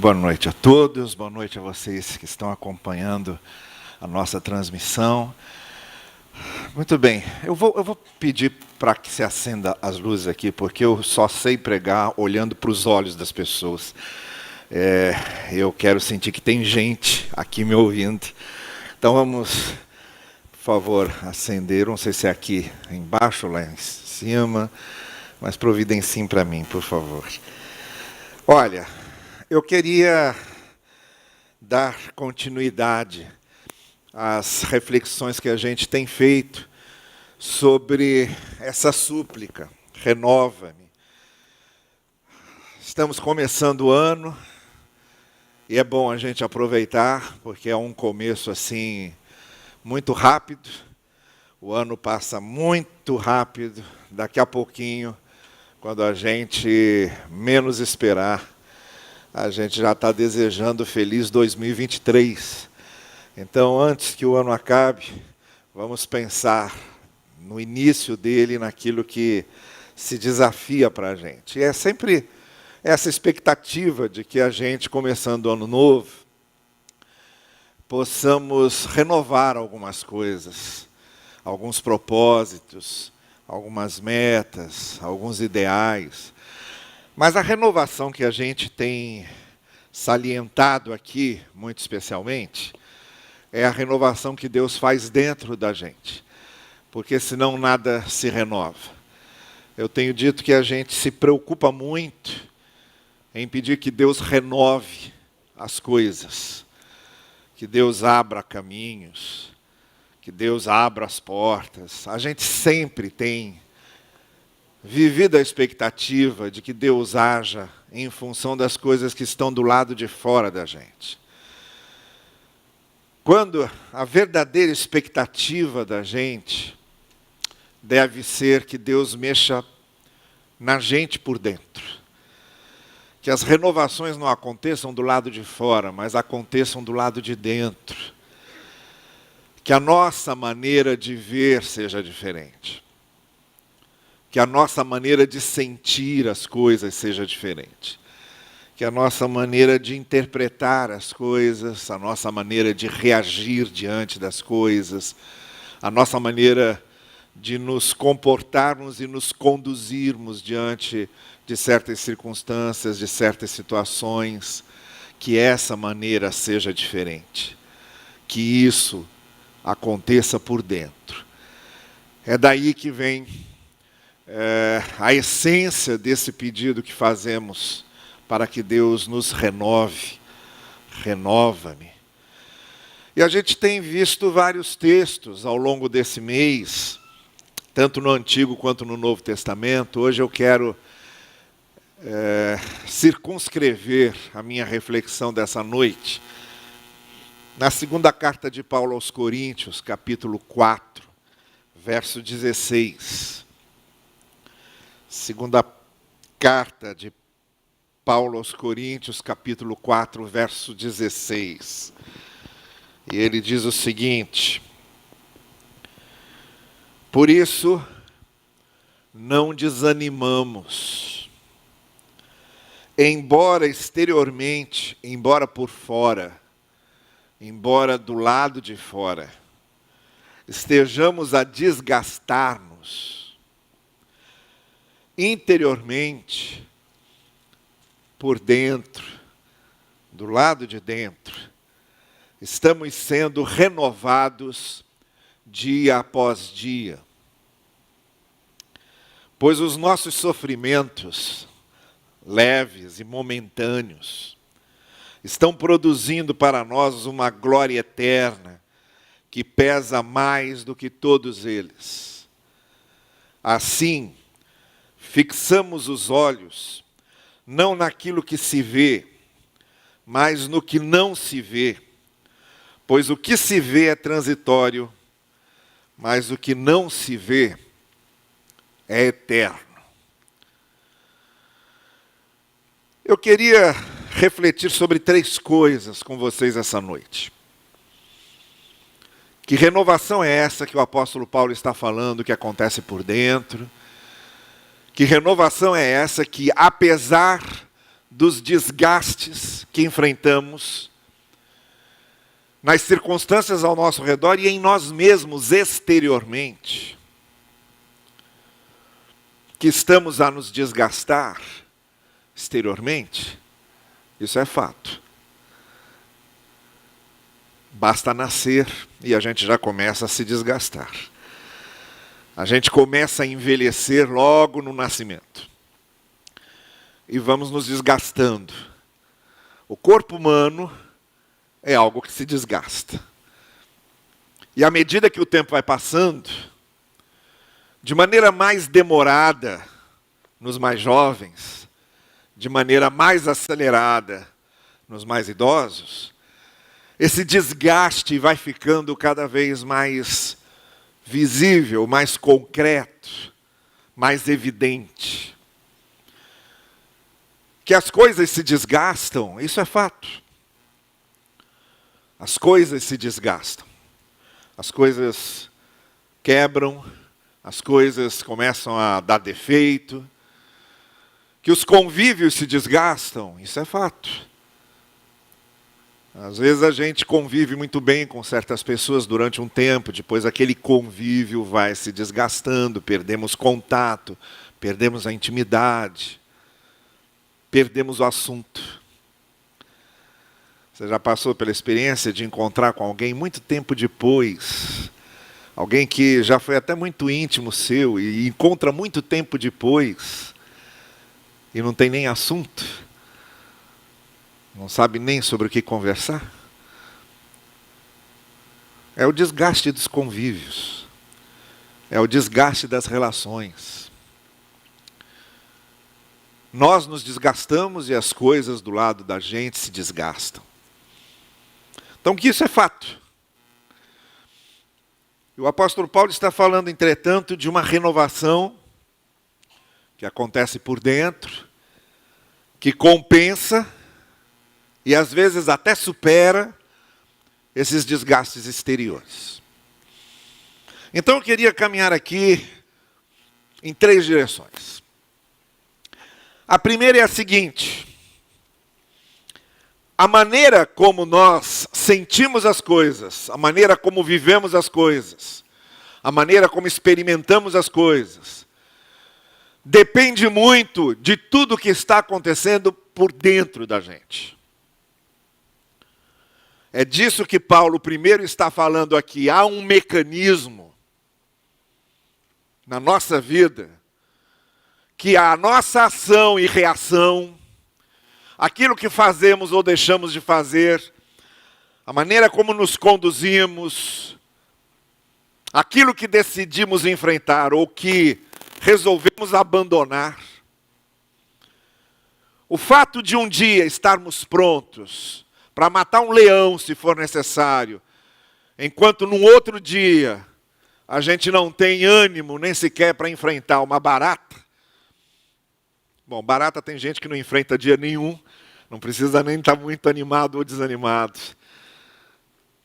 Boa noite a todos, boa noite a vocês que estão acompanhando a nossa transmissão. Muito bem, eu vou pedir para que se acenda as luzes aqui, porque eu só sei pregar olhando para os olhos das pessoas. Eu quero sentir que tem gente aqui me ouvindo. Então vamos, por favor, acender, não sei se é aqui embaixo ou lá em cima, mas providenciem para mim, por favor. Olha, eu queria dar continuidade às reflexões que a gente tem feito sobre essa súplica, renova-me. Estamos começando o ano e é bom a gente aproveitar, porque é um começo assim muito rápido. O ano passa muito rápido, daqui a pouquinho, quando a gente menos esperar, a gente já está desejando feliz 2023. Então, antes que o ano acabe, vamos pensar no início dele, naquilo que se desafia para a gente. E é sempre essa expectativa de que a gente, começando o ano novo, possamos renovar algumas coisas, alguns propósitos, algumas metas, alguns ideais. Mas a renovação que a gente tem salientado aqui, muito especialmente, é a renovação que Deus faz dentro da gente. Porque senão nada se renova. Eu tenho dito que a gente se preocupa muito em pedir que Deus renove as coisas, que Deus abra caminhos, que Deus abra as portas. A gente sempre tem vivido a expectativa de que Deus haja em função das coisas que estão do lado de fora da gente. Quando a verdadeira expectativa da gente deve ser que Deus mexa na gente por dentro. Que as renovações não aconteçam do lado de fora, mas aconteçam do lado de dentro. Que a nossa maneira de ver seja diferente. Que a nossa maneira de sentir as coisas seja diferente. Que a nossa maneira de interpretar as coisas, a nossa maneira de reagir diante das coisas, a nossa maneira de nos comportarmos e nos conduzirmos diante de certas circunstâncias, de certas situações, que essa maneira seja diferente. Que isso aconteça por dentro. É daí que vem a essência desse pedido que fazemos para que Deus nos renove. Renova-me. E a gente tem visto vários textos ao longo desse mês, tanto no Antigo quanto no Novo Testamento. Hoje eu quero circunscrever a minha reflexão dessa noite na segunda carta de Paulo aos Coríntios, capítulo 4, verso 16. Segunda carta de Paulo aos Coríntios, capítulo 4, verso 16. E ele diz o seguinte: por isso, não desanimamos. Embora exteriormente, embora por fora, embora do lado de fora, estejamos a desgastar-nos, interiormente, por dentro, do lado de dentro, estamos sendo renovados dia após dia. Pois os nossos sofrimentos, leves e momentâneos, estão produzindo para nós uma glória eterna que pesa mais do que todos eles. Assim, fixamos os olhos não naquilo que se vê, mas no que não se vê. Pois o que se vê é transitório, mas o que não se vê é eterno. Eu queria refletir sobre 3 coisas com vocês essa noite. Que renovação é essa que o apóstolo Paulo está falando, que acontece por dentro? Que renovação é essa que, apesar dos desgastes que enfrentamos nas circunstâncias ao nosso redor e em nós mesmos exteriormente, que estamos a nos desgastar exteriormente, isso é fato. Basta nascer e a gente já começa a se desgastar. A gente começa a envelhecer logo no nascimento. E vamos nos desgastando. O corpo humano é algo que se desgasta. E à medida que o tempo vai passando, de maneira mais demorada nos mais jovens, de maneira mais acelerada nos mais idosos, esse desgaste vai ficando cada vez mais visível, mais concreto, mais evidente. Que as coisas se desgastam, isso é fato. As coisas se desgastam. As coisas quebram, as coisas começam a dar defeito. Que os convívios se desgastam, isso é fato. Às vezes a gente convive muito bem com certas pessoas durante um tempo, depois aquele convívio vai se desgastando, perdemos contato, perdemos a intimidade, perdemos o assunto. Você já passou pela experiência de encontrar com alguém muito tempo depois, alguém que já foi até muito íntimo seu e encontra muito tempo depois e não tem nem assunto? Não sabe nem sobre o que conversar? É o desgaste dos convívios. É o desgaste das relações. Nós nos desgastamos e as coisas do lado da gente se desgastam. Então, que isso é fato. E o apóstolo Paulo está falando, entretanto, de uma renovação que acontece por dentro, que compensa e às vezes até supera esses desgastes exteriores. Então eu queria caminhar aqui em 3 direções. A primeira é a seguinte: a maneira como nós sentimos as coisas, a maneira como vivemos as coisas, a maneira como experimentamos as coisas, depende muito de tudo que está acontecendo por dentro da gente. É disso que Paulo primeiro está falando aqui. Há um mecanismo na nossa vida que a nossa ação e reação, aquilo que fazemos ou deixamos de fazer, a maneira como nos conduzimos, aquilo que decidimos enfrentar ou que resolvemos abandonar, o fato de um dia estarmos prontos para matar um leão, se for necessário, enquanto num outro dia a gente não tem ânimo nem sequer para enfrentar uma barata. Bom, barata tem gente que não enfrenta dia nenhum, não precisa nem estar muito animado ou desanimado.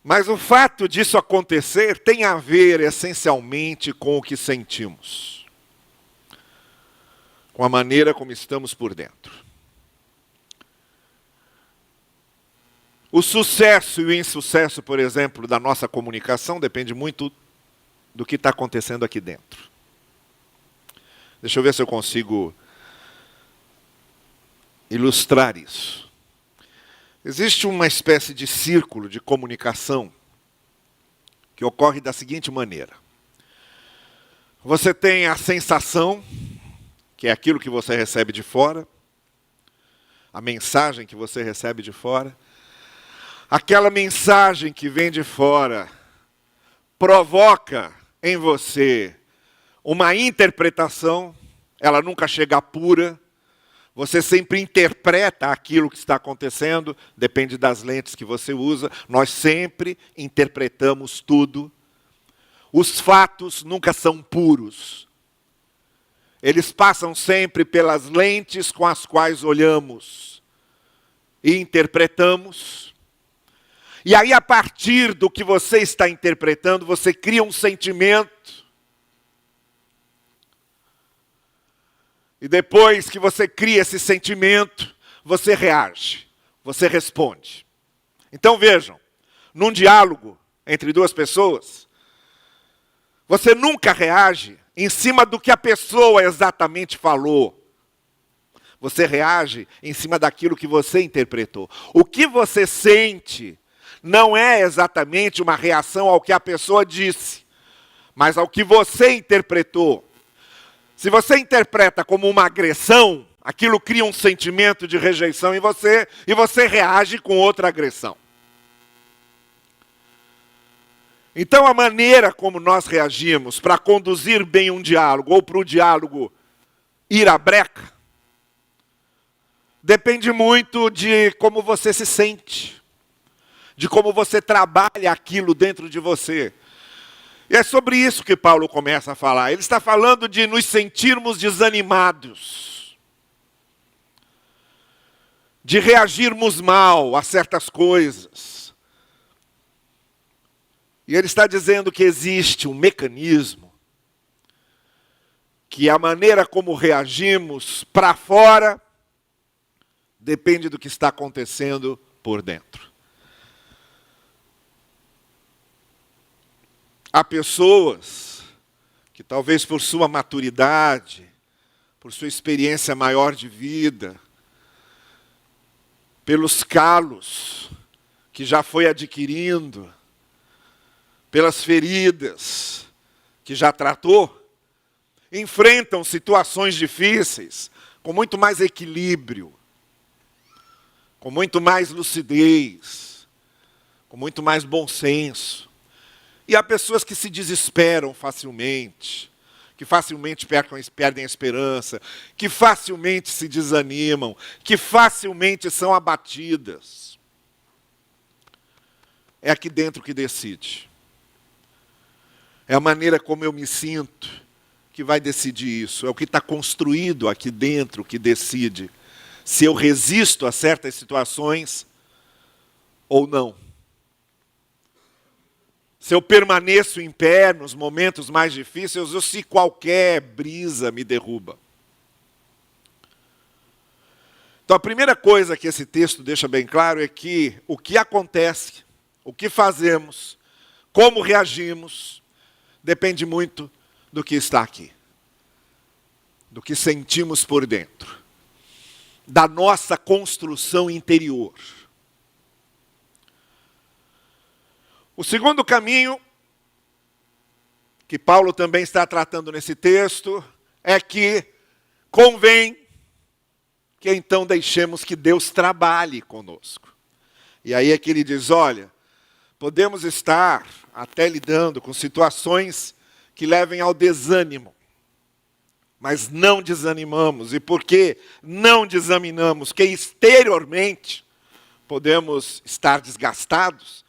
Mas o fato disso acontecer tem a ver essencialmente com o que sentimos, com a maneira como estamos por dentro. O sucesso e o insucesso, por exemplo, da nossa comunicação depende muito do que está acontecendo aqui dentro. Deixa eu ver se eu consigo ilustrar isso. Existe uma espécie de círculo de comunicação que ocorre da seguinte maneira. Você tem a sensação, que é aquilo que você recebe de fora, a mensagem que você recebe de fora. Aquela mensagem que vem de fora provoca em você uma interpretação, ela nunca chega pura, você sempre interpreta aquilo que está acontecendo, depende das lentes que você usa, nós sempre interpretamos tudo. Os fatos nunca são puros. Eles passam sempre pelas lentes com as quais olhamos e interpretamos. E aí, a partir do que você está interpretando, você cria um sentimento. E depois que você cria esse sentimento, você reage, você responde. Então vejam, num diálogo entre duas pessoas, você nunca reage em cima do que a pessoa exatamente falou. Você reage em cima daquilo que você interpretou. O que você sente não é exatamente uma reação ao que a pessoa disse, mas ao que você interpretou. Se você interpreta como uma agressão, aquilo cria um sentimento de rejeição em você e você reage com outra agressão. Então a maneira como nós reagimos para conduzir bem um diálogo ou para o diálogo ir à breca, depende muito de como você se sente, de como você trabalha aquilo dentro de você. E é sobre isso que Paulo começa a falar. Ele está falando de nos sentirmos desanimados, de reagirmos mal a certas coisas. E ele está dizendo que existe um mecanismo, que a maneira como reagimos para fora depende do que está acontecendo por dentro. Há pessoas que talvez por sua maturidade, por sua experiência maior de vida, pelos calos que já foi adquirindo, pelas feridas que já tratou, enfrentam situações difíceis com muito mais equilíbrio, com muito mais lucidez, com muito mais bom senso. E há pessoas que se desesperam facilmente, que facilmente perdem a esperança, que facilmente se desanimam, que facilmente são abatidas. É aqui dentro que decide. É a maneira como eu me sinto que vai decidir isso. É o que está construído aqui dentro que decide se eu resisto a certas situações ou não. Se eu permaneço em pé nos momentos mais difíceis ou se qualquer brisa me derruba. Então a primeira coisa que esse texto deixa bem claro é que o que acontece, o que fazemos, como reagimos, depende muito do que está aqui. Do que sentimos por dentro. Da nossa construção interior. O segundo caminho, que Paulo também está tratando nesse texto, é que convém que então deixemos que Deus trabalhe conosco. E aí é que ele diz, olha, podemos estar até lidando com situações que levem ao desânimo, mas não desanimamos. E por que não desanimamos? Que exteriormente podemos estar desgastados,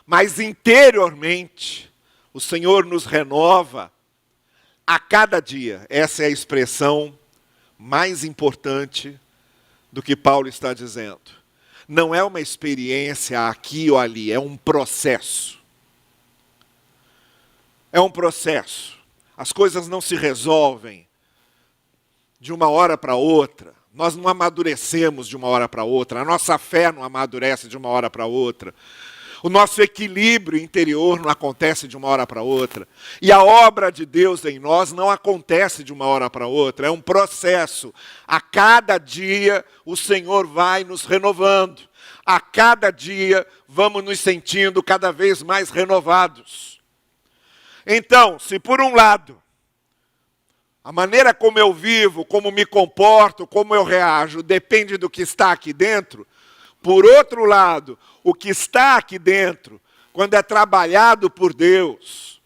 mas interiormente o Senhor nos renova a cada dia. Essa é a expressão mais importante do que Paulo está dizendo. Não é uma experiência aqui ou ali, é um processo. É um processo. As coisas não se resolvem de uma hora para outra. Nós não amadurecemos de uma hora para outra. A nossa fé não amadurece de uma hora para outra. O nosso equilíbrio interior não acontece de uma hora para outra. E a obra de Deus em nós não acontece de uma hora para outra. É um processo. A cada dia o Senhor vai nos renovando. A cada dia vamos nos sentindo cada vez mais renovados. Então, se por um lado, a maneira como eu vivo, como me comporto, como eu reajo, depende do que está aqui dentro, por outro lado, o que está aqui dentro, quando é trabalhado por Deus,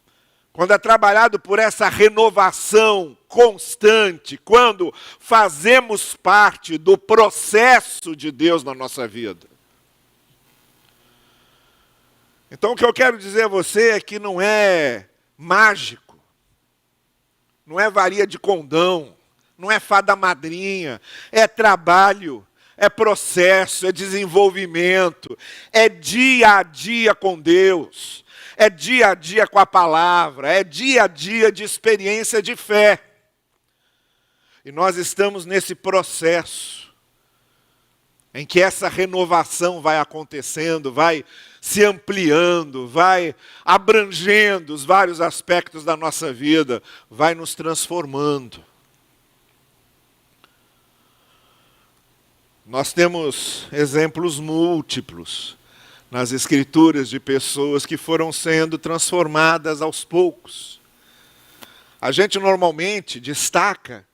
quando é trabalhado por essa renovação constante, quando fazemos parte do processo de Deus na nossa vida. Então o que eu quero dizer a você é que não é mágico, não é varia de condão, não é fada madrinha, é trabalho. É processo, é desenvolvimento, é dia a dia com Deus, é dia a dia com a palavra, é dia a dia de experiência de fé. E nós estamos nesse processo. em que essa renovação vai acontecendo, vai se ampliando, vai abrangendo os vários aspectos da nossa vida, vai nos transformando. Nós temos exemplos múltiplos nas Escrituras de pessoas que foram sendo transformadas aos poucos. A gente normalmente destaca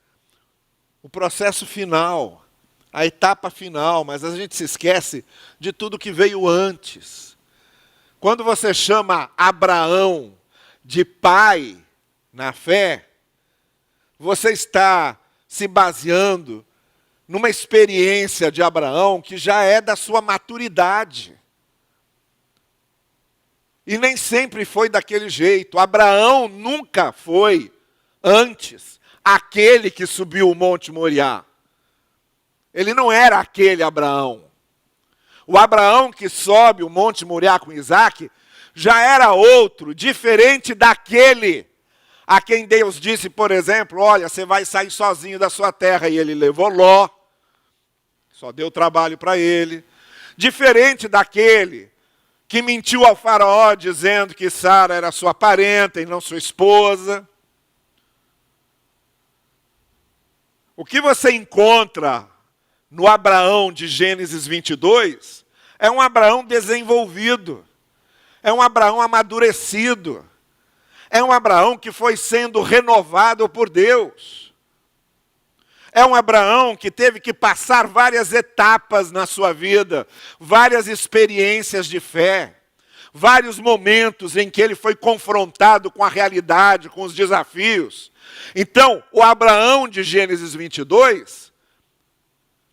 o processo final, a etapa final, mas a gente se esquece de tudo que veio antes. Quando você chama Abraão de pai na fé, você está se baseando numa experiência de Abraão que já é da sua maturidade. E nem sempre foi daquele jeito. Abraão nunca foi, antes, aquele que subiu o Monte Moriá. Ele não era aquele Abraão. O Abraão que sobe o Monte Moriá com Isaac já era outro, diferente daquele a quem Deus disse, por exemplo, olha, você vai sair sozinho da sua terra. E ele levou Ló, só deu trabalho para ele. Diferente daquele que mentiu ao faraó dizendo que Sara era sua parenta e não sua esposa. O que você encontra no Abraão de Gênesis 22 é um Abraão desenvolvido, é um Abraão amadurecido, é um Abraão que foi sendo renovado por Deus. É um Abraão que teve que passar várias etapas na sua vida, várias experiências de fé, vários momentos em que ele foi confrontado com a realidade, com os desafios. Então, o Abraão de Gênesis 22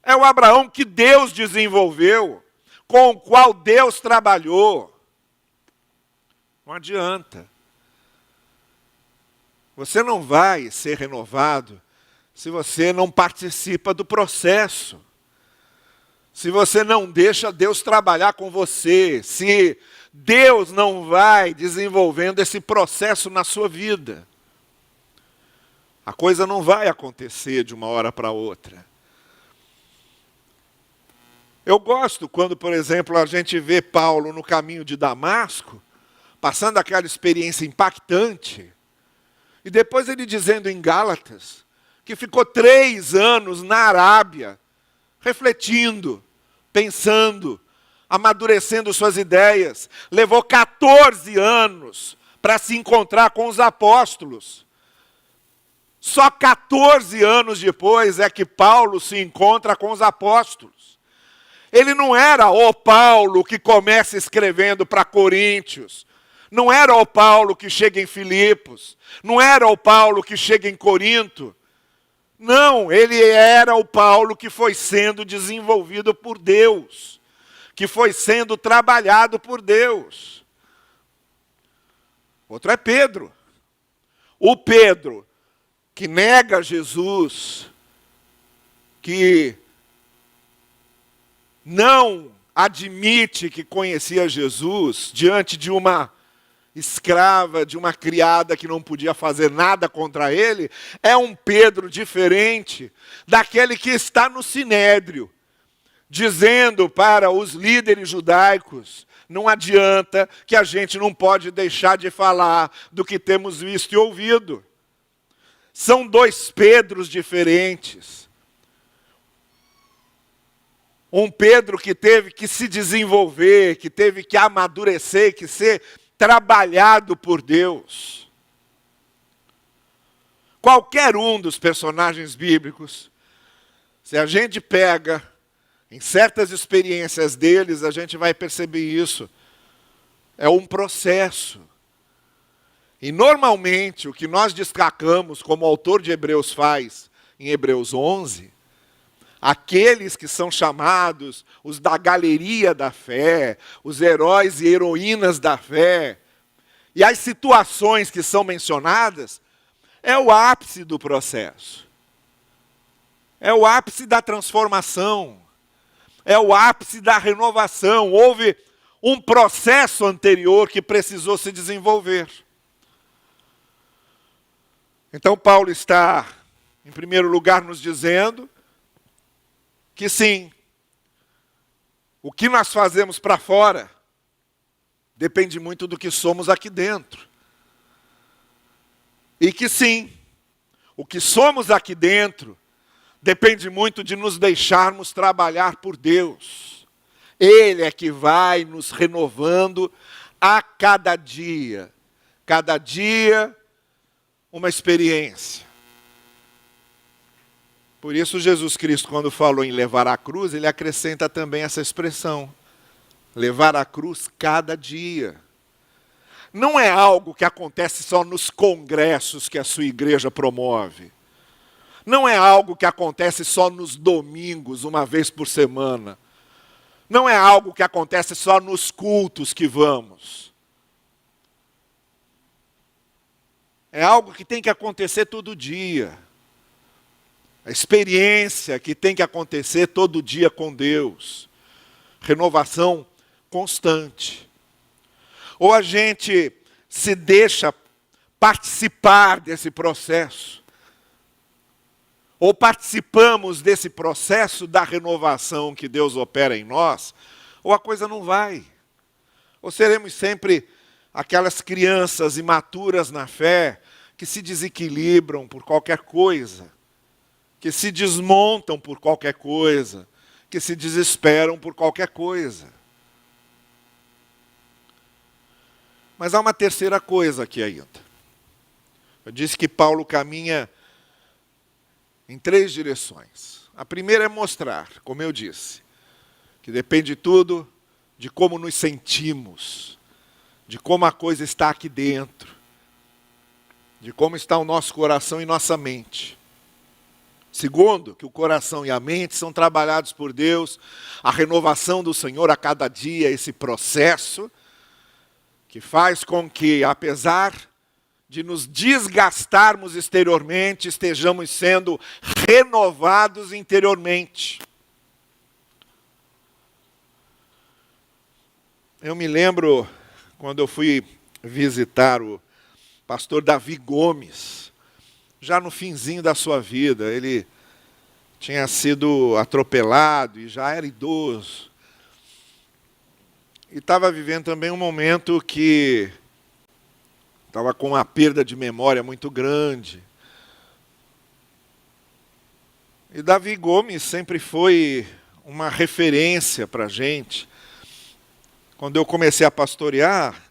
é o Abraão que Deus desenvolveu, com o qual Deus trabalhou. Não adianta. Você não vai ser renovado se você não participa do processo. Se você não deixa Deus trabalhar com você, se Deus não vai desenvolvendo esse processo na sua vida, a coisa não vai acontecer de uma hora para outra. Eu gosto quando, por exemplo, a gente vê Paulo no caminho de Damasco, passando aquela experiência impactante, e depois ele dizendo em Gálatas que ficou 3 anos na Arábia, refletindo, pensando, amadurecendo suas ideias. Levou 14 anos para se encontrar com os apóstolos. Só 14 anos depois é que Paulo se encontra com os apóstolos. Ele não era o Paulo que começa escrevendo para Coríntios. Não era o Paulo que chega em Filipos. Não era o Paulo que chega em Corinto. Não, ele era o Paulo que foi sendo desenvolvido por Deus. Que foi sendo trabalhado por Deus. Outro é Pedro. O Pedro que nega Jesus, que não admite que conhecia Jesus diante de uma escrava, de uma criada que não podia fazer nada contra ele, é um Pedro diferente daquele que está no Sinédrio, dizendo para os líderes judaicos, não adianta que a gente não pode deixar de falar do que temos visto e ouvido. São 2 Pedros diferentes. Um Pedro que teve que se desenvolver, que teve que amadurecer, que ser trabalhado por Deus. Qualquer um dos personagens bíblicos, se a gente pega em certas experiências deles, a gente vai perceber isso. É um processo. E normalmente o que nós destacamos, como o autor de Hebreus faz em Hebreus 11, aqueles que são chamados os da galeria da fé, os heróis e heroínas da fé, e as situações que são mencionadas, é o ápice do processo. É o ápice da transformação. É o ápice da renovação. Houve um processo anterior que precisou se desenvolver. Então Paulo está, em primeiro lugar, nos dizendo que sim, O que nós fazemos para fora depende muito do que somos aqui dentro. E que sim, o que somos aqui dentro depende muito de nos deixarmos trabalhar por Deus. Ele é que vai nos renovando a cada dia. Cada dia, uma experiência. Por isso, Jesus Cristo, quando falou em levar a cruz, ele acrescenta também essa expressão. Levar a cruz cada dia. Não é algo que acontece só nos congressos que a sua igreja promove. Não é algo que acontece só nos domingos, uma vez por semana. Não é algo que acontece só nos cultos que vamos. É algo que tem que acontecer todo dia. A experiência que tem que acontecer todo dia com Deus. Renovação constante. Ou a gente se deixa participar desse processo. Ou participamos desse processo da renovação que Deus opera em nós, ou a coisa não vai. Ou seremos sempre aquelas crianças imaturas na fé que se desequilibram por qualquer coisa, que se desmontam por qualquer coisa, que se desesperam por qualquer coisa. Mas há uma terceira coisa aqui ainda. Eu disse que Paulo caminha em 3 direções. A primeira é mostrar, como eu disse, que depende tudo de como nos sentimos, de como a coisa está aqui dentro, de como está o nosso coração e nossa mente. Segundo, que o coração e a mente são trabalhados por Deus, a renovação do Senhor a cada dia, esse processo que faz com que, apesar de nos desgastarmos exteriormente, estejamos sendo renovados interiormente. Eu me lembro quando eu fui visitar o pastor Davi Gomes, já no finzinho da sua vida. Ele tinha sido atropelado e já era idoso. E estava vivendo também um momento que estava com uma perda de memória muito grande. E Davi Gomes sempre foi uma referência para a gente. Quando eu comecei a pastorear,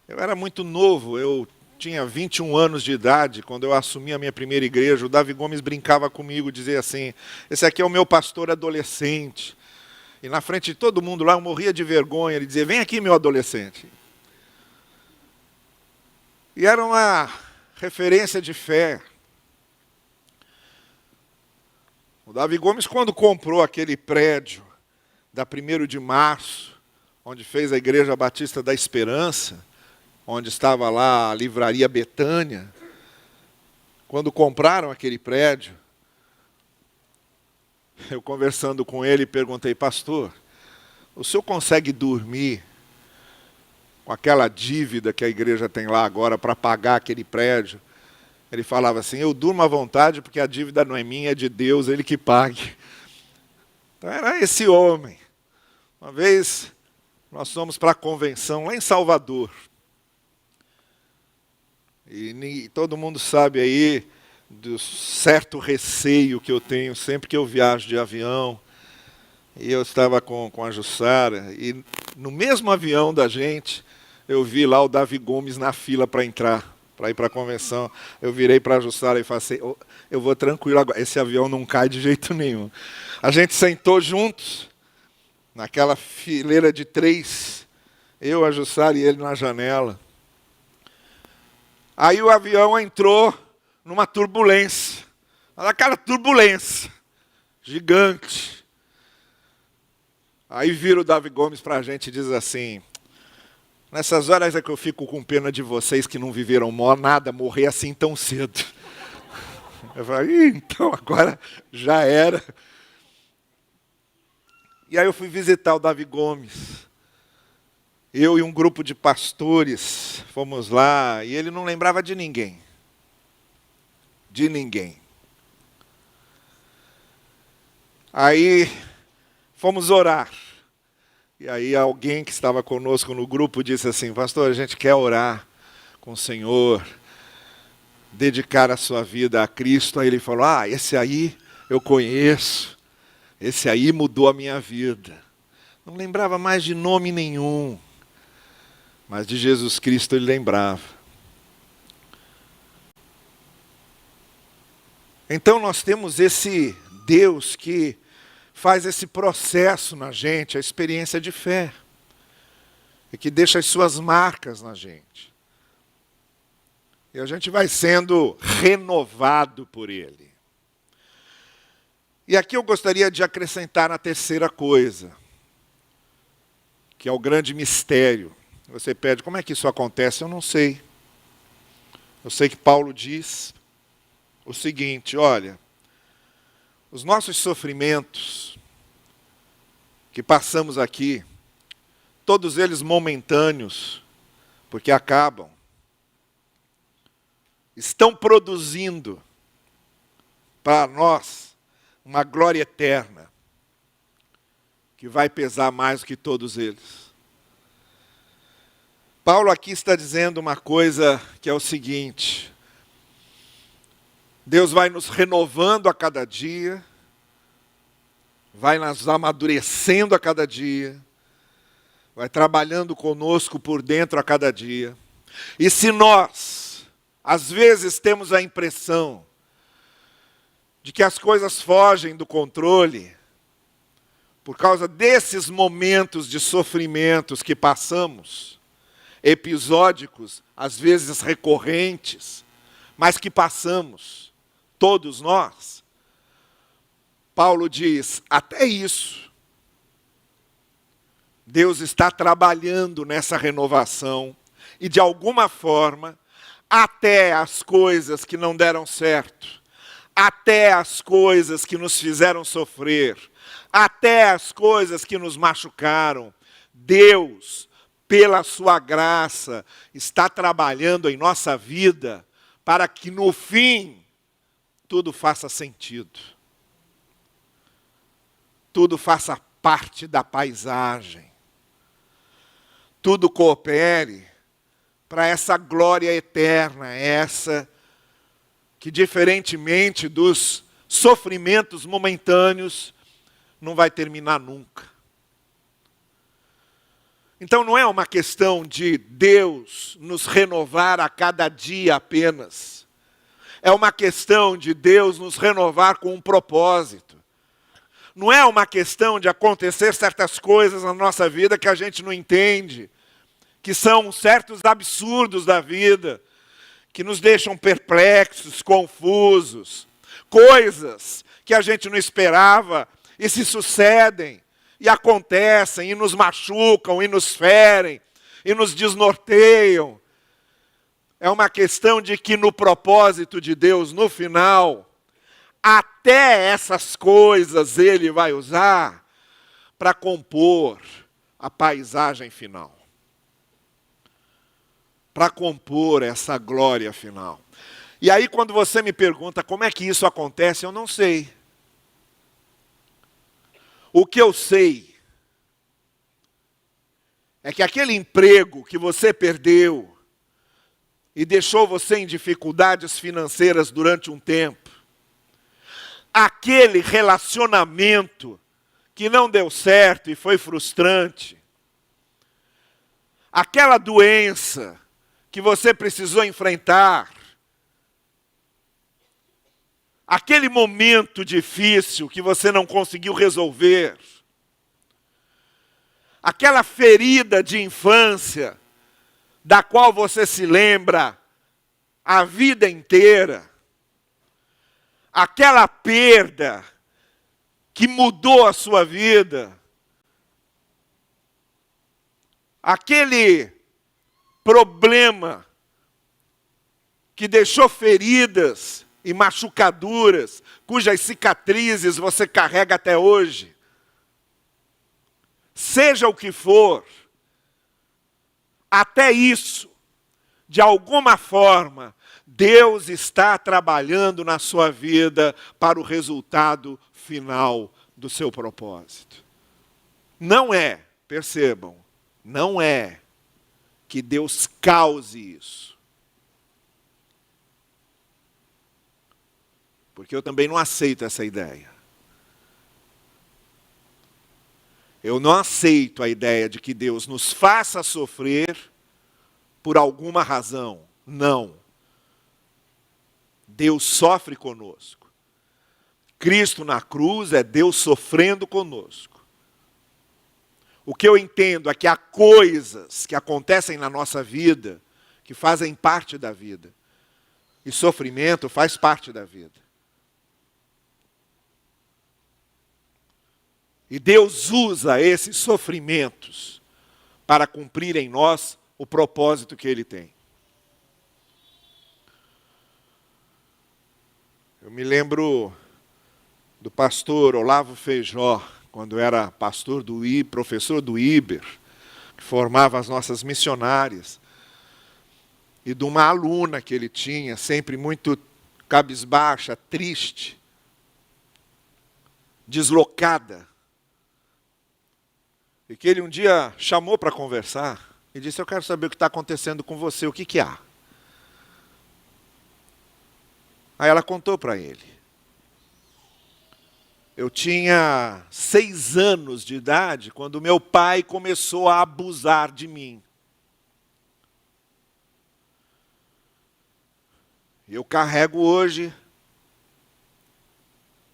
eu era muito novo, eu tinha 21 anos de idade, quando eu assumi a minha primeira igreja. O Davi Gomes brincava comigo, dizia assim, esse aqui é o meu pastor adolescente. E na frente de todo mundo lá, eu morria de vergonha, ele dizia, vem aqui, meu adolescente. E era uma referência de fé. O Davi Gomes, quando comprou aquele prédio da 1º de março, onde fez a Igreja Batista da Esperança, onde estava lá a Livraria Betânia, quando compraram aquele prédio, eu conversando com ele, perguntei, pastor, o senhor consegue dormir com aquela dívida que a igreja tem lá agora para pagar aquele prédio? Ele falava assim, eu durmo à vontade porque a dívida não é minha, é de Deus, ele que pague. Então era esse homem. Uma vez nós fomos para a convenção lá em Salvador. E todo mundo sabe aí do certo receio que eu tenho sempre que eu viajo de avião. E eu estava com a Jussara, e no mesmo avião da gente, eu vi lá o Davi Gomes na fila para entrar, para ir para a convenção. Eu virei para a Jussara e falei assim, oh, eu vou tranquilo agora, esse avião não cai de jeito nenhum. A gente sentou juntos, naquela fileira de 3, eu, a Jussara e ele na janela. Aí o avião entrou numa turbulência, aquela turbulência gigante. Aí vira o Davi Gomes para a gente e diz assim, nessas horas é que eu fico com pena de vocês que não viveram nada, morrer assim tão cedo. Eu falei, então agora já era. E aí eu fui visitar o Davi Gomes. Eu e um grupo de pastores fomos lá e ele não lembrava de ninguém. De ninguém. Aí fomos orar. E aí alguém que estava conosco no grupo disse assim: pastor, a gente quer orar com o Senhor, dedicar a sua vida a Cristo. Aí ele falou: esse aí eu conheço, esse aí mudou a minha vida. Não lembrava mais de nome nenhum, mas de Jesus Cristo ele lembrava. Então nós temos esse Deus que faz esse processo na gente, a experiência de fé, e que deixa as suas marcas na gente. E a gente vai sendo renovado por Ele. E aqui eu gostaria de acrescentar a terceira coisa, que é o grande mistério. Você pede, como é que isso acontece? Eu não sei. Eu sei que Paulo diz o seguinte: olha, os nossos sofrimentos que passamos aqui, todos eles momentâneos, porque acabam, estão produzindo para nós uma glória eterna, que vai pesar mais do que todos eles. Paulo aqui está dizendo uma coisa que é o seguinte: Deus vai nos renovando a cada dia, vai nos amadurecendo a cada dia, vai trabalhando conosco por dentro a cada dia. E se nós, às vezes, temos a impressão de que as coisas fogem do controle, por causa desses momentos de sofrimentos que passamos, episódicos, às vezes recorrentes, mas que passamos, todos nós, Paulo diz, até isso, Deus está trabalhando nessa renovação, e de alguma forma, até as coisas que não deram certo, até as coisas que nos fizeram sofrer, até as coisas que nos machucaram, Deus, pela sua graça, está trabalhando em nossa vida para que no fim tudo faça sentido. Tudo faça parte da paisagem. Tudo coopere para essa glória eterna, essa que, diferentemente dos sofrimentos momentâneos, não vai terminar nunca. Então não é uma questão de Deus nos renovar a cada dia apenas. É uma questão de Deus nos renovar com um propósito. Não é uma questão de acontecer certas coisas na nossa vida que a gente não entende, que são certos absurdos da vida, que nos deixam perplexos, confusos, coisas que a gente não esperava e se sucedem, e acontecem, e nos machucam, e nos ferem, e nos desnorteiam. É uma questão de que no propósito de Deus, no final, até essas coisas Ele vai usar para compor a paisagem final. Para compor essa glória final. E aí quando você me pergunta como é que isso acontece, eu não sei. O que eu sei é que aquele emprego que você perdeu e deixou você em dificuldades financeiras durante um tempo, aquele relacionamento que não deu certo e foi frustrante, aquela doença que você precisou enfrentar, aquele momento difícil que você não conseguiu resolver, aquela ferida de infância da qual você se lembra a vida inteira, aquela perda que mudou a sua vida, aquele problema que deixou feridas e machucaduras, cujas cicatrizes você carrega até hoje. Seja o que for, até isso, de alguma forma, Deus está trabalhando na sua vida para o resultado final do seu propósito. Não é percebam, não é que Deus cause isso. Porque eu também não aceito essa ideia. Eu não aceito a ideia de que Deus nos faça sofrer por alguma razão. Não. Deus sofre conosco. Cristo na cruz é Deus sofrendo conosco. O que eu entendo é que há coisas que acontecem na nossa vida que fazem parte da vida. E sofrimento faz parte da vida. E Deus usa esses sofrimentos para cumprir em nós o propósito que Ele tem. Eu me lembro do pastor Olavo Feijó, quando era professor do Iber, que formava as nossas missionárias, e de uma aluna que ele tinha, sempre muito cabisbaixa, triste, deslocada, e que ele um dia chamou para conversar e disse: eu quero saber o que está acontecendo com você, o que há? Aí ela contou para ele. Eu tinha 6 anos de idade quando meu pai começou a abusar de mim. Eu carrego hoje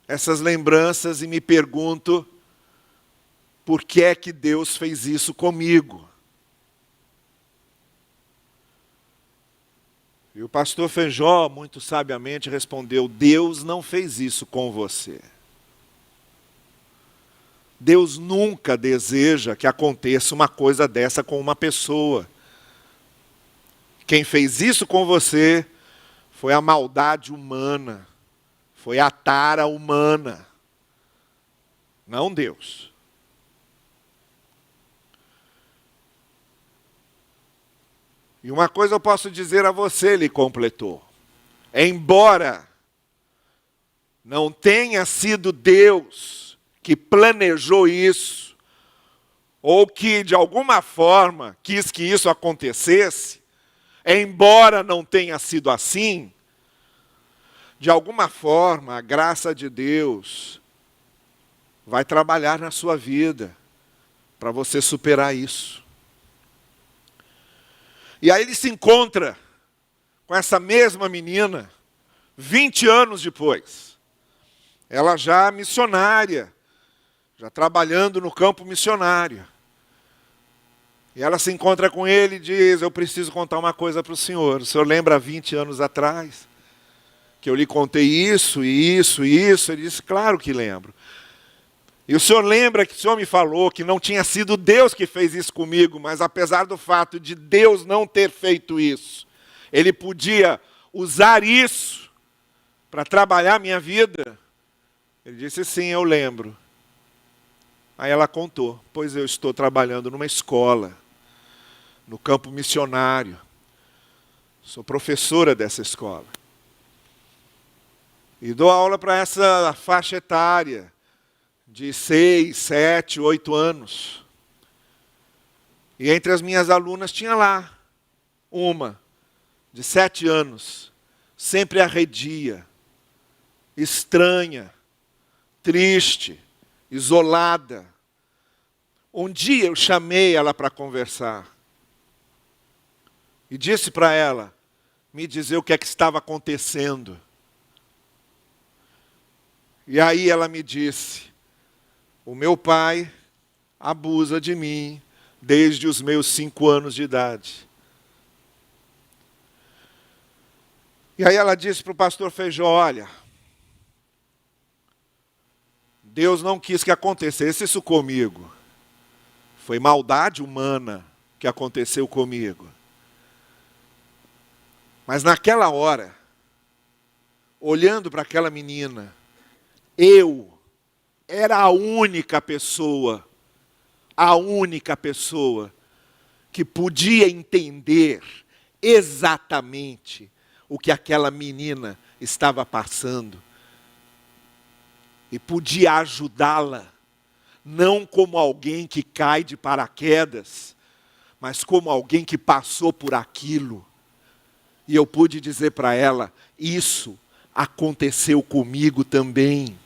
essas lembranças e me pergunto por que é que Deus fez isso comigo. E o pastor Feijó, muito sabiamente, respondeu: Deus não fez isso com você. Deus nunca deseja que aconteça uma coisa dessa com uma pessoa. Quem fez isso com você foi a maldade humana, foi a tara humana, não Deus. E uma coisa eu posso dizer a você, ele completou: embora não tenha sido Deus que planejou isso, ou que de alguma forma quis que isso acontecesse, embora não tenha sido assim, de alguma forma a graça de Deus vai trabalhar na sua vida para você superar isso. E aí ele se encontra com essa mesma menina 20 anos depois. Ela já missionária, já trabalhando no campo missionário. E ela se encontra com ele e diz: eu preciso contar uma coisa para o senhor. O senhor lembra 20 anos atrás que eu lhe contei isso e isso e isso? Ele disse: claro que lembro. E o senhor lembra que o senhor me falou que não tinha sido Deus que fez isso comigo, mas apesar do fato de Deus não ter feito isso, Ele podia usar isso para trabalhar a minha vida? Ele disse: sim, eu lembro. Aí ela contou: pois eu estou trabalhando numa escola, no campo missionário. Sou professora dessa escola. E dou aula para essa faixa etária de 6, 7, 8 anos. E entre as minhas alunas tinha lá uma de 7 anos, sempre arredia, estranha, triste, isolada. Um dia eu chamei ela para conversar e disse para ela me dizer o que é que estava acontecendo. E aí ela me disse: o meu pai abusa de mim desde os meus 5 anos de idade. E aí ela disse para o pastor Feijó: olha, Deus não quis que acontecesse isso comigo. Foi maldade humana que aconteceu comigo. Mas naquela hora, olhando para aquela menina, eu era a única pessoa que podia entender exatamente o que aquela menina estava passando e podia ajudá-la não como alguém que cai de paraquedas, mas como alguém que passou por aquilo. E eu pude dizer para ela, isso aconteceu comigo também.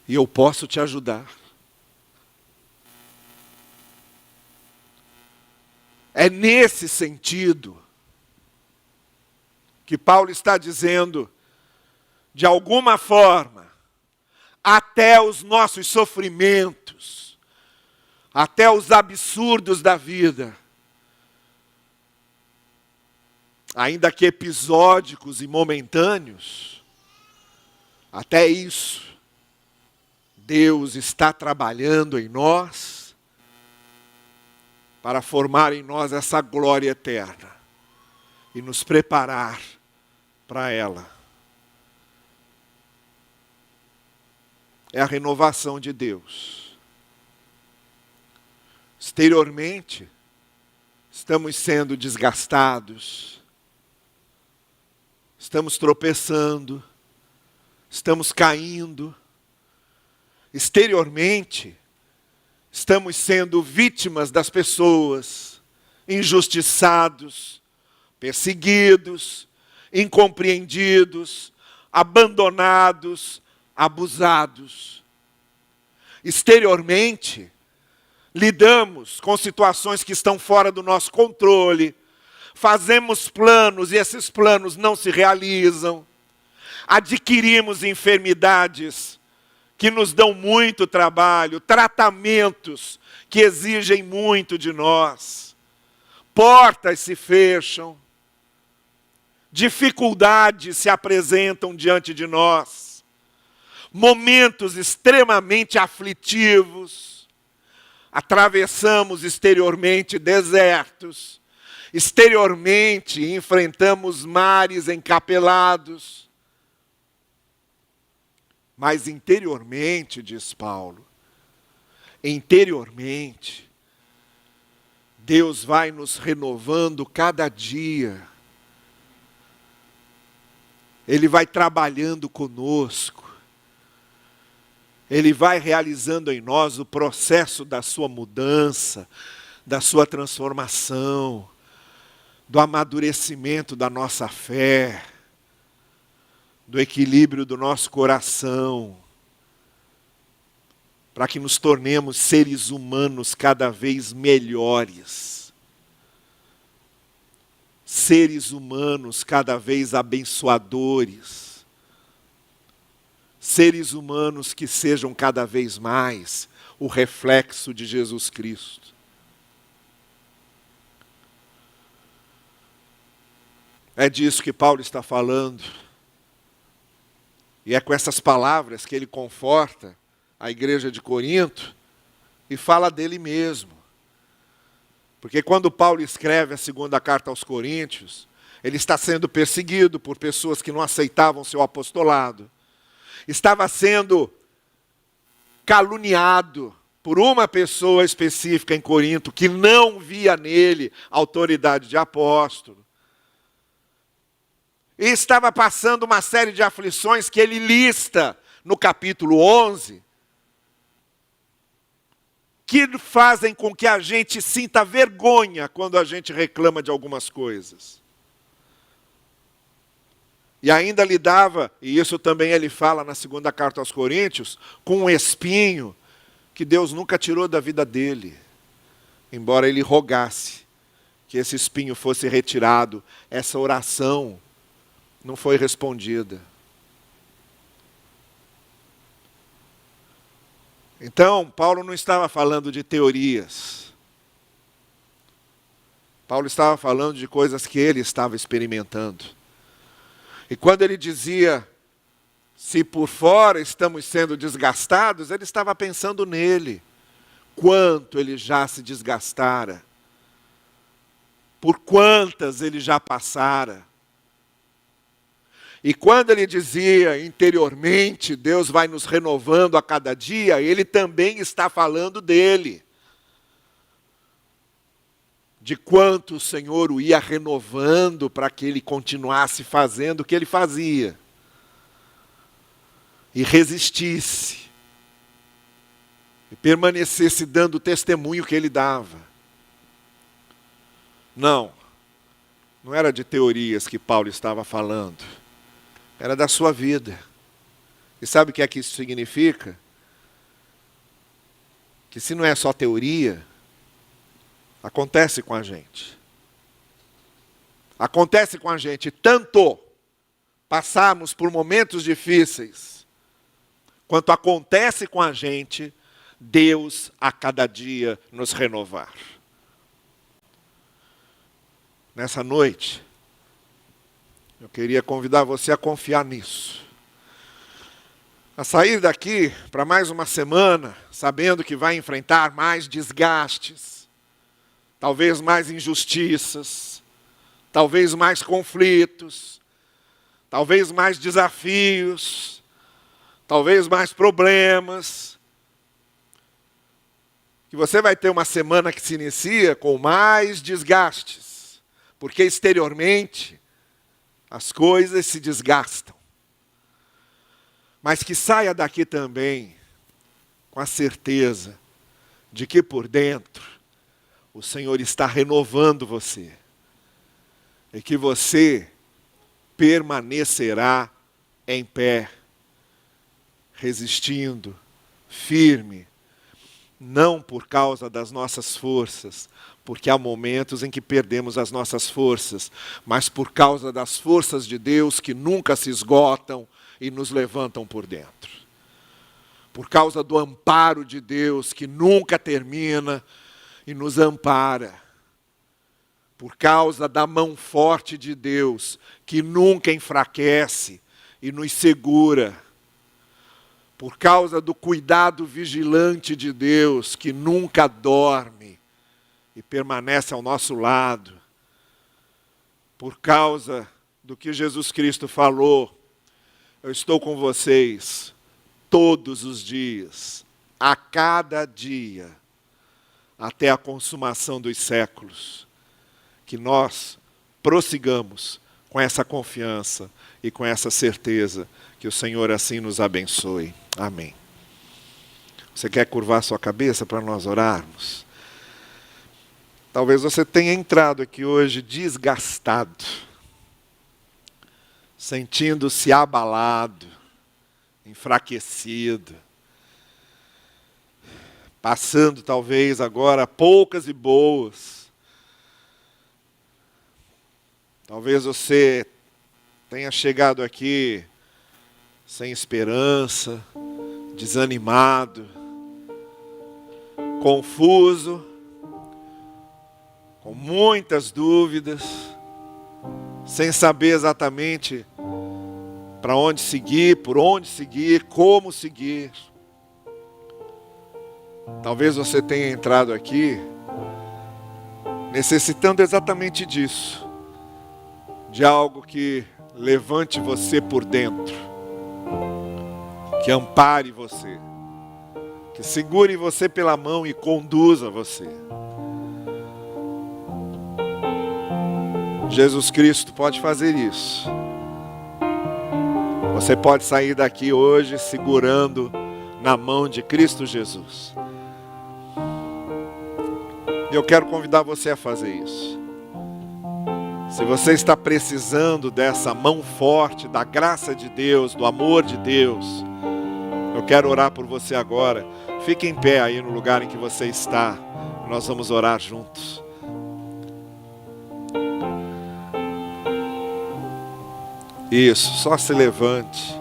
E eu posso te ajudar. É nesse sentido que Paulo está dizendo, de alguma forma, até os nossos sofrimentos, até os absurdos da vida, ainda que episódicos e momentâneos, até isso, Deus está trabalhando em nós para formar em nós essa glória eterna e nos preparar para ela. É a renovação de Deus. Exteriormente, estamos sendo desgastados, estamos tropeçando, estamos caindo. Exteriormente, estamos sendo vítimas das pessoas, injustiçados, perseguidos, incompreendidos, abandonados, abusados. Exteriormente, lidamos com situações que estão fora do nosso controle, fazemos planos e esses planos não se realizam, adquirimos enfermidades que nos dão muito trabalho, tratamentos que exigem muito de nós, portas se fecham, dificuldades se apresentam diante de nós, momentos extremamente aflitivos, atravessamos exteriormente desertos, exteriormente enfrentamos mares encapelados, mas interiormente, diz Paulo, interiormente, Deus vai nos renovando cada dia. Ele vai trabalhando conosco. Ele vai realizando em nós o processo da sua mudança, da sua transformação, do amadurecimento da nossa fé, do equilíbrio do nosso coração, para que nos tornemos seres humanos cada vez melhores, seres humanos cada vez abençoadores, seres humanos que sejam cada vez mais o reflexo de Jesus Cristo. É disso que Paulo está falando. E é com essas palavras que ele conforta a igreja de Corinto e fala dele mesmo. Porque quando Paulo escreve a segunda carta aos Coríntios, ele está sendo perseguido por pessoas que não aceitavam seu apostolado. Estava sendo caluniado por uma pessoa específica em Corinto que não via nele autoridade de apóstolo. E estava passando uma série de aflições que ele lista no capítulo 11, que fazem com que a gente sinta vergonha quando a gente reclama de algumas coisas. E ainda lidava, e isso também ele fala na segunda carta aos Coríntios, com um espinho que Deus nunca tirou da vida dele, embora ele rogasse que esse espinho fosse retirado. Essa oração não foi respondida. Então, Paulo não estava falando de teorias. Paulo estava falando de coisas que ele estava experimentando. E quando ele dizia, se por fora estamos sendo desgastados, ele estava pensando nele. Quanto ele já se desgastara. Por quantas ele já passara. E quando ele dizia interiormente, Deus vai nos renovando a cada dia, ele também está falando dele. De quanto o Senhor o ia renovando para que ele continuasse fazendo o que ele fazia. E resistisse. e permanecesse dando o testemunho que ele dava. Não era de teorias que Paulo estava falando, era da sua vida. E sabe o que é que isso significa? Que se não é só teoria, acontece com a gente. Acontece com a gente tanto passarmos por momentos difíceis, quanto acontece com a gente Deus a cada dia nos renovar. Nessa noite, eu queria convidar você a confiar nisso. A sair daqui para mais uma semana, sabendo que vai enfrentar mais desgastes, talvez mais injustiças, talvez mais conflitos, talvez mais desafios, talvez mais problemas. Que você vai ter uma semana que se inicia com mais desgastes, porque exteriormente as coisas se desgastam. Mas que saia daqui também com a certeza de que por dentro o Senhor está renovando você. E que você permanecerá em pé, resistindo, firme, não por causa das nossas forças, porque há momentos em que perdemos as nossas forças, mas por causa das forças de Deus que nunca se esgotam e nos levantam por dentro. Por causa do amparo de Deus que nunca termina e nos ampara. Por causa da mão forte de Deus que nunca enfraquece e nos segura. Por causa do cuidado vigilante de Deus que nunca dorme e permanece ao nosso lado. Por causa do que Jesus Cristo falou: eu estou com vocês todos os dias, a cada dia, até a consumação dos séculos. Que nós prossigamos com essa confiança e com essa certeza, que o Senhor assim nos abençoe. Amém. Você quer curvar sua cabeça para nós orarmos? Talvez você tenha entrado aqui hoje desgastado, sentindo-se abalado, enfraquecido, passando talvez agora poucas e boas. Talvez você tenha chegado aqui sem esperança, desanimado, confuso, com muitas dúvidas, sem saber exatamente para onde seguir, por onde seguir, como seguir. Talvez você tenha entrado aqui necessitando exatamente disso, de algo que levante você por dentro, que ampare você, que segure você pela mão e conduza você. Jesus Cristo pode fazer isso. Você pode sair daqui hoje segurando na mão de Cristo Jesus. Eu quero convidar você a fazer isso. Se você está precisando dessa mão forte, da graça de Deus, do amor de Deus, eu quero orar por você agora. Fique em pé aí no lugar em que você está. Nós vamos orar juntos. Isso, só se levante.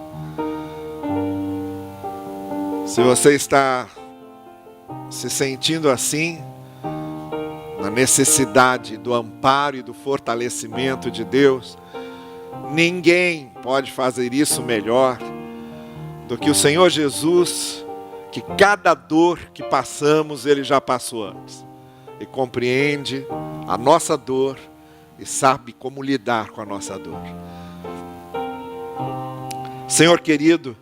Se você está se sentindo assim, na necessidade do amparo e do fortalecimento de Deus, ninguém pode fazer isso melhor do que o Senhor Jesus, que cada dor que passamos, Ele já passou antes. E compreende a nossa dor e sabe como lidar com a nossa dor. Senhor querido,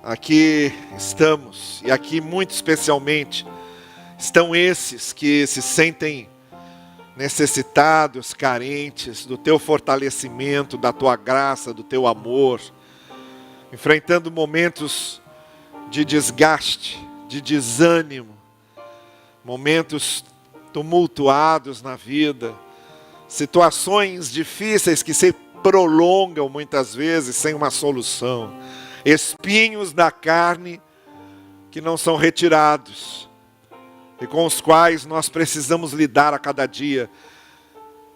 aqui estamos, e aqui muito especialmente, estão esses que se sentem necessitados, carentes do Teu fortalecimento, da Tua graça, do Teu amor, enfrentando momentos de desgaste, de desânimo, momentos tumultuados na vida, situações difíceis que se prolongam muitas vezes sem uma solução, espinhos da carne que não são retirados e com os quais nós precisamos lidar a cada dia.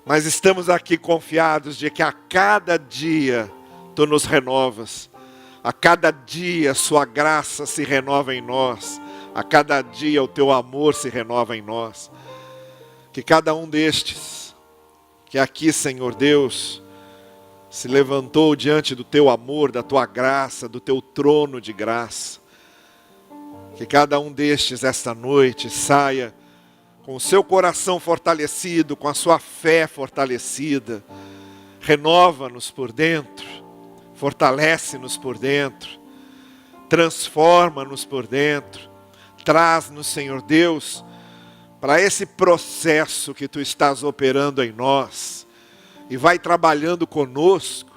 Mas estamos aqui confiados de que a cada dia Tu nos renovas, a cada dia Sua graça se renova em nós, a cada dia o Teu amor se renova em nós. Que cada um destes, que aqui, Senhor Deus, se levantou diante do Teu amor, da Tua graça, do Teu trono de graça, que cada um destes, esta noite, saia com o seu coração fortalecido, com a sua fé fortalecida. Renova-nos por dentro, fortalece-nos por dentro, transforma-nos por dentro, traz-nos, Senhor Deus, para esse processo que Tu estás operando em nós, e vai trabalhando conosco,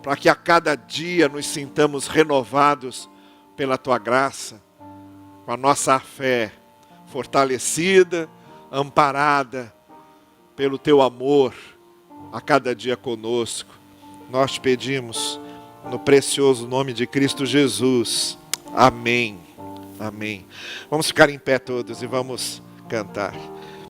para que a cada dia nos sintamos renovados pela Tua graça, com a nossa fé fortalecida, amparada pelo Teu amor a cada dia conosco. Nós te pedimos no precioso nome de Cristo Jesus. Amém. Amém. Vamos ficar em pé todos e vamos cantar.